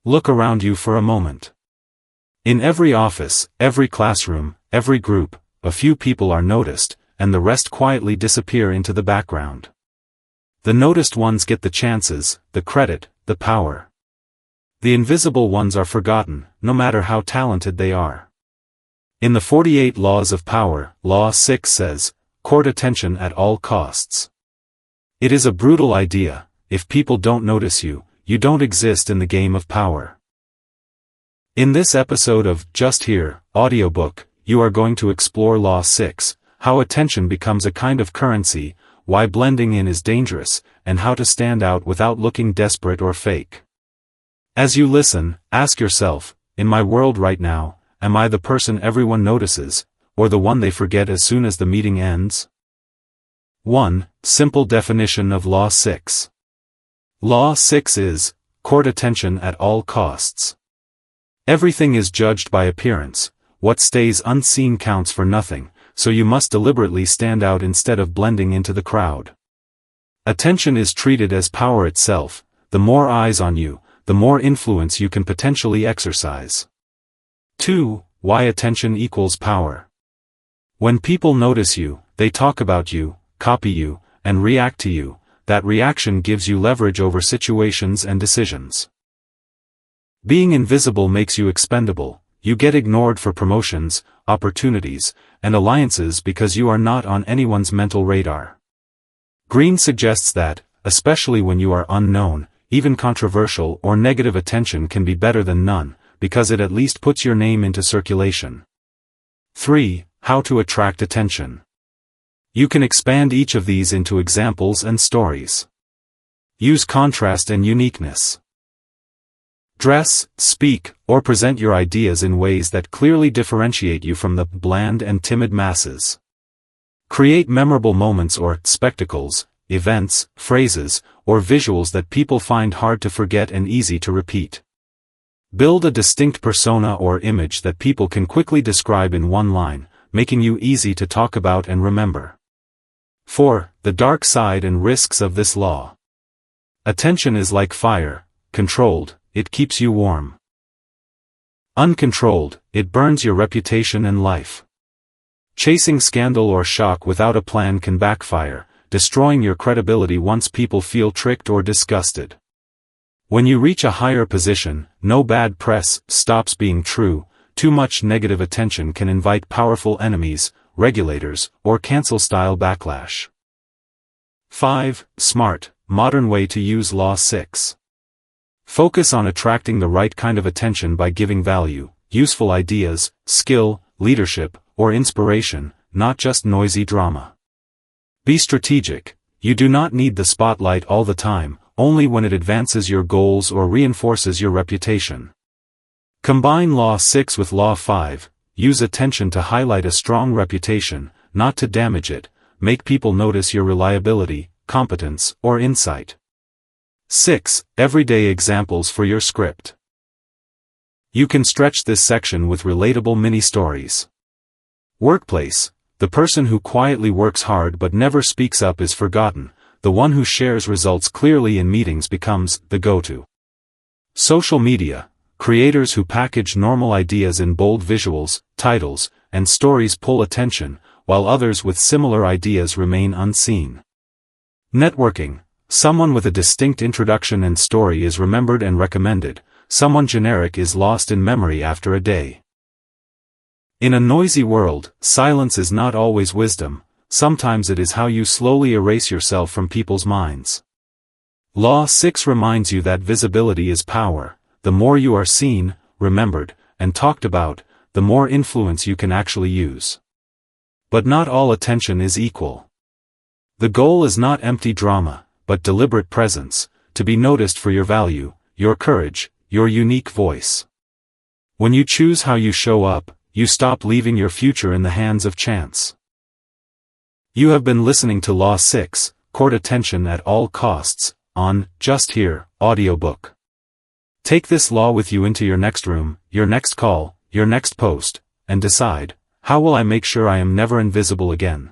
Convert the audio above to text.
Look around you for a moment. In every office, every classroom, every group, a few people are noticed, and the rest quietly disappear into the background. The noticed ones get the chances, the credit, the power. The invisible ones are forgotten, no matter how talented they are. In the 48 Laws of Power, Law 6 says, "Court attention at all costs." It is a brutal idea. If people don't notice you, you don't exist in the game of power. In this episode of Just Here, Audiobook, you are going to explore Law 6, how attention becomes a kind of currency, why blending in is dangerous, and how to stand out without looking desperate or fake. As you listen, ask yourself, in my world right now, am I the person everyone notices, or the one they forget as soon as the meeting ends? 1. Simple definition of Law 6. Law 6 is, court attention at all costs. Everything is judged by appearance. What stays unseen counts for nothing, so you must deliberately stand out instead of blending into the crowd. Attention is treated as power itself. The more eyes on you, the more influence you can potentially exercise. 2. Why attention equals power. When people notice you, they talk about you, copy you, and react to you. That reaction gives you leverage over situations and decisions. Being invisible makes you expendable. You get ignored for promotions, opportunities, and alliances because you are not on anyone's mental radar. Greene suggests that, especially when you are unknown, even controversial or negative attention can be better than none, because it at least puts your name into circulation. 3. How to attract attention. You can expand each of these into examples and stories. Use contrast and uniqueness. Dress, speak, or present your ideas in ways that clearly differentiate you from the bland and timid masses. Create memorable moments or spectacles, events, phrases, or visuals that people find hard to forget and easy to repeat. Build a distinct persona or image that people can quickly describe in one line, making you easy to talk about and remember. 4. The dark side and risks of this law. Attention is like fire. Controlled, it keeps you warm. Uncontrolled, it burns your reputation and life. Chasing scandal or shock without a plan can backfire, destroying your credibility once people feel tricked or disgusted. When you reach a higher position, no bad press stops being true. Too much negative attention can invite powerful enemies, regulators, or cancel-style backlash. 5. Smart, modern way to use Law 6. Focus on attracting the right kind of attention by giving value, useful ideas, skill, leadership, or inspiration, not just noisy drama. Be strategic. You do not need the spotlight all the time, only when it advances your goals or reinforces your reputation. Combine Law 6 with Law 5. Use attention to highlight a strong reputation, not to damage it. Make people notice your reliability, competence, or insight. 6. Everyday examples for your script. You can stretch this section with relatable mini-stories. Workplace. The person who quietly works hard but never speaks up is forgotten. The one who shares results clearly in meetings becomes the go-to. Social media. Creators who package normal ideas in bold visuals, titles, and stories pull attention, while others with similar ideas remain unseen. Networking. Someone with a distinct introduction and story is remembered and recommended. Someone generic is lost in memory after a day. In a noisy world, silence is not always wisdom. Sometimes it is how you slowly erase yourself from people's minds. Law 6 reminds you that visibility is power. The more you are seen, remembered, and talked about, the more influence you can actually use. But not all attention is equal. The goal is not empty drama, but deliberate presence, to be noticed for your value, your courage, your unique voice. When you choose how you show up, you stop leaving your future in the hands of chance. You have been listening to Law 6, Court Attention at All Costs, on Just Here, Audiobook. Take this law with you into your next room, your next call, your next post, and decide, how will I make sure I am never invisible again?